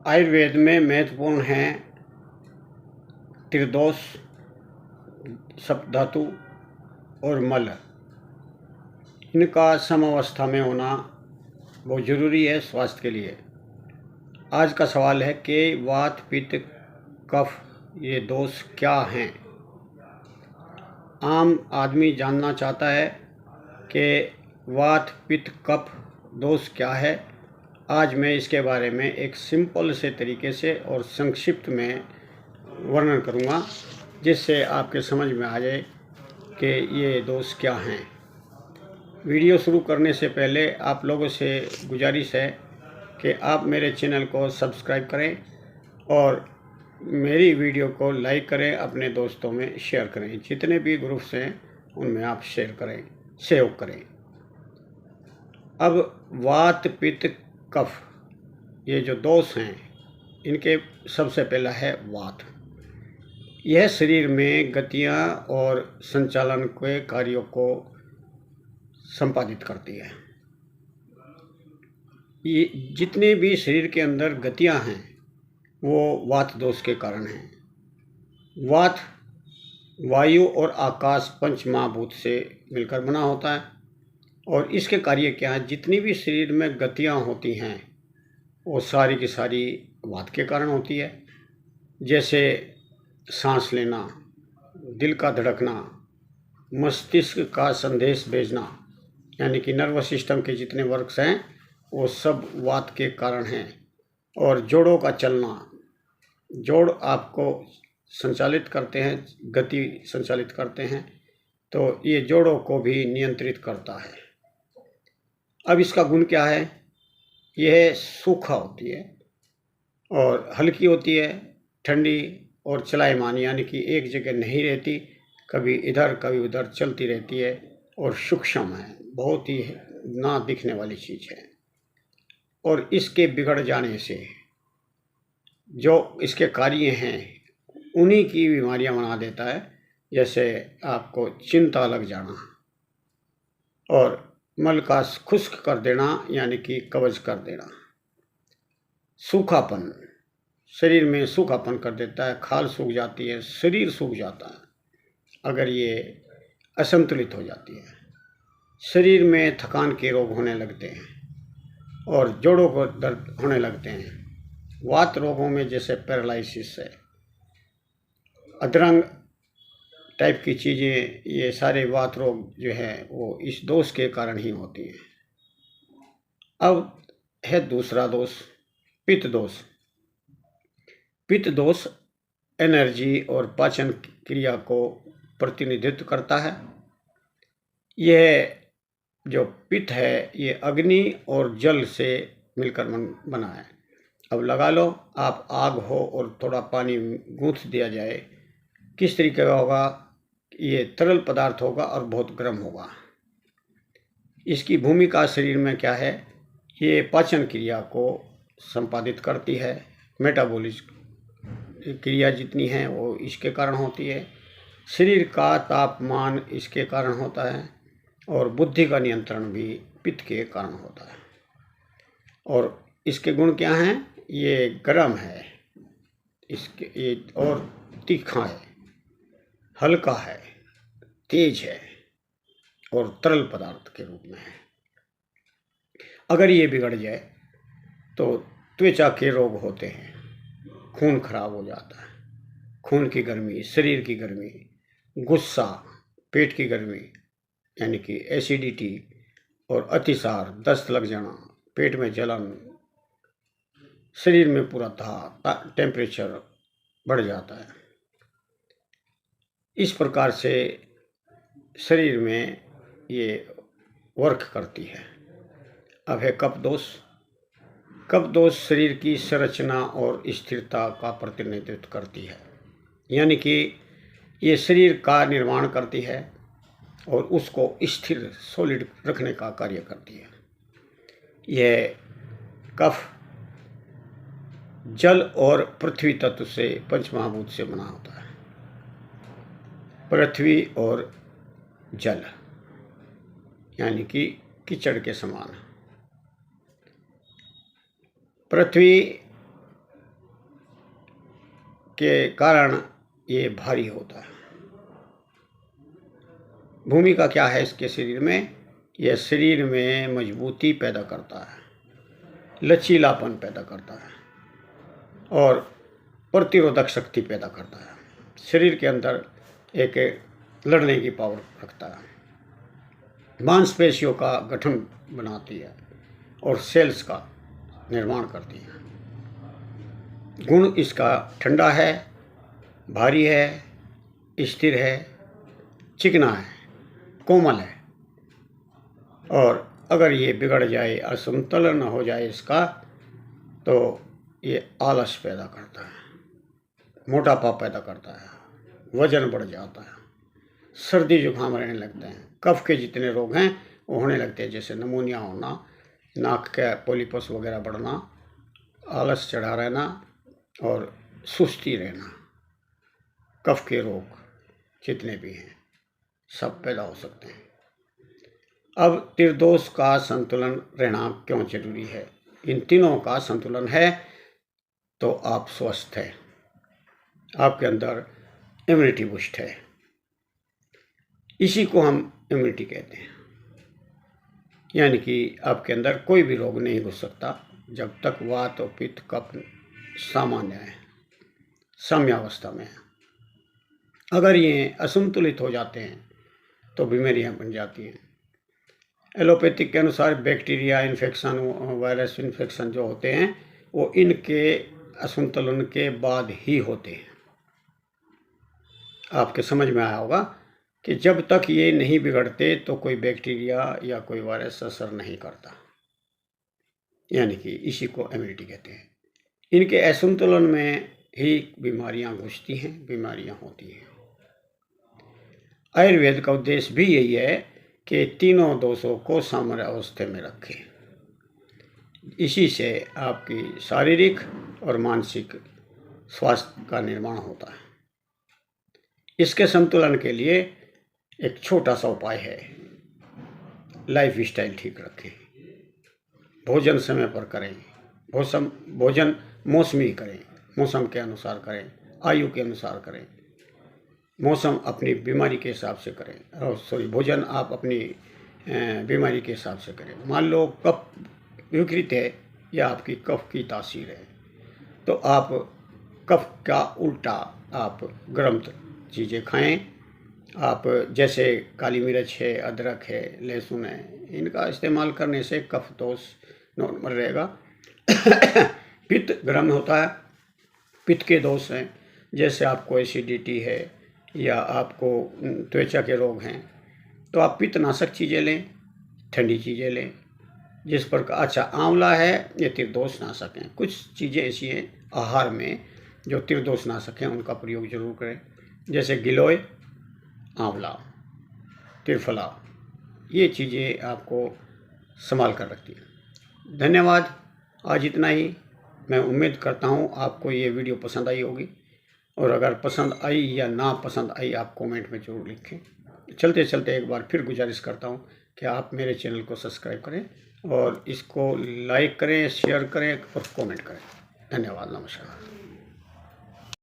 आयुर्वेद में महत्वपूर्ण हैं त्रिदोष, सप्तधातु और मल। इनका समावस्था में होना बहुत ज़रूरी है स्वास्थ्य के लिए। आज का सवाल है कि वात, पित्त, कफ ये दोष क्या हैं। आम आदमी जानना चाहता है कि वात, पित्त, कफ दोष क्या है। आज मैं इसके बारे में एक सिंपल से तरीके से और संक्षिप्त में वर्णन करूँगा, जिससे आपके समझ में आ जाए कि ये दोष क्या हैं। वीडियो शुरू करने से पहले आप लोगों से गुजारिश है कि आप मेरे चैनल को सब्सक्राइब करें और मेरी वीडियो को लाइक करें, अपने दोस्तों में शेयर करें। जितने भी ग्रुप्स हैं उनमें आप शेयर करें, सहयोग करें। अब वात, पित्त, कफ ये जो दोष हैं, इनके सबसे पहला है वात। यह शरीर में गतियां और संचालन के कार्यों को संपादित करती है। ये जितने भी शरीर के अंदर गतियां हैं वो वात दोष के कारण हैं। वात वायु और आकाश पंच महाभूत से मिलकर बना होता है और इसके कार्य क्या है। जितनी भी शरीर में गतियां होती हैं वो सारी की सारी वात के कारण होती है। जैसे सांस लेना, दिल का धड़कना, मस्तिष्क का संदेश भेजना, यानी कि नर्वस सिस्टम के जितने वर्क्स हैं वो सब वात के कारण हैं। और जोड़ों का चलना, जोड़ आपको संचालित करते हैं, गति संचालित करते हैं, तो ये जोड़ों को भी नियंत्रित करता है। अब इसका गुण क्या है। यह सूखा होती है और हल्की होती है, ठंडी और चलायमान, यानी कि एक जगह नहीं रहती, कभी इधर कभी उधर चलती रहती है और सूक्ष्म है, बहुत ही ना दिखने वाली चीज़ है। और इसके बिगड़ जाने से जो इसके कार्य हैं उन्हीं की बीमारियां बना देता है। जैसे आपको चिंता लग जाना और मल का खुश्क कर देना, यानी कि कब्ज कर देना। सूखापन, शरीर में सूखापन कर देता है, खाल सूख जाती है, शरीर सूख जाता है अगर ये असंतुलित हो जाती है। शरीर में थकान के रोग होने लगते हैं और जोड़ों को दर्द होने लगते हैं। वात रोगों में जैसे पैरालिसिस है, अधरंग टाइप की चीज़ें, ये सारे वात रोग जो है वो इस दोष के कारण ही होती हैं। अब है दूसरा दोष, पित्त दोष। पित्त दोष एनर्जी और पाचन क्रिया को प्रतिनिधित्व करता है। यह जो पित्त है ये अग्नि और जल से मिलकर बना है। अब लगा लो आप आग हो और थोड़ा पानी गूंथ दिया जाए, किस तरीके का होगा। ये तरल पदार्थ होगा और बहुत गर्म होगा। इसकी भूमिका शरीर में क्या है, ये पाचन क्रिया को संपादित करती है। मेटाबॉलिज्म क्रिया जितनी है वो इसके कारण होती है। शरीर का तापमान इसके कारण होता है और बुद्धि का नियंत्रण भी पित्त के कारण होता है। और इसके गुण क्या हैं, ये गर्म है, इसके ये और तीखा है, हल्का है, तेज है और तरल पदार्थ के रूप में है। अगर ये बिगड़ जाए तो त्वचा के रोग होते हैं, खून खराब हो जाता है, खून की गर्मी, शरीर की गर्मी, गुस्सा, पेट की गर्मी यानी कि एसिडिटी और अतिसार, दस्त लग जाना, पेट में जलन, शरीर में पूरा टेम्परेचर बढ़ जाता है। इस प्रकार से शरीर में ये वर्क करती है। अब है कफ दोष। कफ दोष शरीर की संरचना और स्थिरता का प्रतिनिधित्व करती है, यानी कि ये शरीर का निर्माण करती है और उसको स्थिर सॉलिड रखने का कार्य करती है। यह कफ जल और पृथ्वी तत्व से, पंचमहाभूत से बना होता है। पृथ्वी और जल यानी कि कीचड़ के समान। पृथ्वी के कारण ये भारी होता है। भूमिका क्या है इसके शरीर में? यह शरीर में मजबूती पैदा करता है, लचीलापन पैदा करता है और प्रतिरोधक शक्ति पैदा करता है। शरीर के अंदर एक लड़ने की पावर रखता है, मांसपेशियों का गठन बनाती है और सेल्स का निर्माण करती है। गुण इसका ठंडा है, भारी है, स्थिर है, चिकना है, कोमल है। और अगर ये बिगड़ जाए, असंतुलन हो जाए इसका, तो ये आलस पैदा करता है, मोटापा पैदा करता है, वजन बढ़ जाता है, सर्दी जुकाम रहने लगते हैं, कफ के जितने रोग हैं वो होने लगते हैं, जैसे निमोनिया होना, नाक का पॉलिपस वगैरह बढ़ना, आलस चढ़ा रहना और सुस्ती रहना। कफ के रोग जितने भी हैं सब पैदा हो सकते हैं। अब त्रिदोष का संतुलन रहना क्यों जरूरी है? इन तीनों का संतुलन है तो आप स्वस्थ हैं, आपके अंदर इम्यूनिटी बूस्ट है। इसी को हम इम्यूनिटी कहते हैं। यानी कि आपके अंदर कोई भी रोग नहीं घुस सकता जब तक वात और पित्त कफ सामान्य है, साम्यावस्था में है। अगर ये असंतुलित हो जाते हैं तो बीमारियां बन जाती हैं। एलोपैथिक के अनुसार बैक्टीरिया इन्फेक्शन, वायरस इन्फेक्शन जो होते हैं वो इनके असंतुलन के बाद ही होते हैं। आपके समझ में आया होगा कि जब तक ये नहीं बिगड़ते तो कोई बैक्टीरिया या कोई वायरस असर नहीं करता। यानी कि इसी को इम्यूनिटी कहते हैं। इनके असंतुलन में ही बीमारियां घुसती हैं, बीमारियां होती हैं। आयुर्वेद का उद्देश्य भी यही है कि तीनों दोषों को सामान्य अवस्था में रखें। इसी से आपकी शारीरिक और मानसिक स्वास्थ्य का निर्माण होता है। इसके संतुलन के लिए एक छोटा सा उपाय है, लाइफ स्टाइल ठीक रखें, भोजन समय पर करें, भोजन मौसमी करें, मौसम के अनुसार करें, आयु के अनुसार करें, मौसम अपनी बीमारी के हिसाब से करें, और भोजन आप अपनी बीमारी के हिसाब से करें। मान लो कफ विकृत है या आपकी कफ की तासीर है तो आप कफ का उल्टा आप गर्म चीज़ें खाएं। आप जैसे काली मिर्च है, अदरक है, लहसुन है, इनका इस्तेमाल करने से कफ दोष नॉर्मल रहेगा। पित्त गर्म होता है, पित्त के दोष हैं, जैसे आपको एसिडिटी है या आपको त्वचा के रोग हैं तो आप पित्तनाशक चीज़ें लें, ठंडी चीज़ें लें। जिस प्रकार अच्छा आंवला है, ये त्रिदोष नाशक हैं। कुछ चीज़ें ऐसी हैं आहार में जो त्रिदोष नाशक हैं, उनका प्रयोग जरूर करें, जैसे गिलोय, आंवला, त्रिफला, ये चीज़ें आपको संभाल कर रखती हैं। धन्यवाद। आज इतना ही। मैं उम्मीद करता हूँ आपको ये वीडियो पसंद आई होगी, और अगर पसंद आई या ना पसंद आई आप कमेंट में ज़रूर लिखें। चलते चलते एक बार फिर गुजारिश करता हूँ कि आप मेरे चैनल को सब्सक्राइब करें और इसको लाइक करें, शेयर करें और कमेंट करें। धन्यवाद। नमस्कार।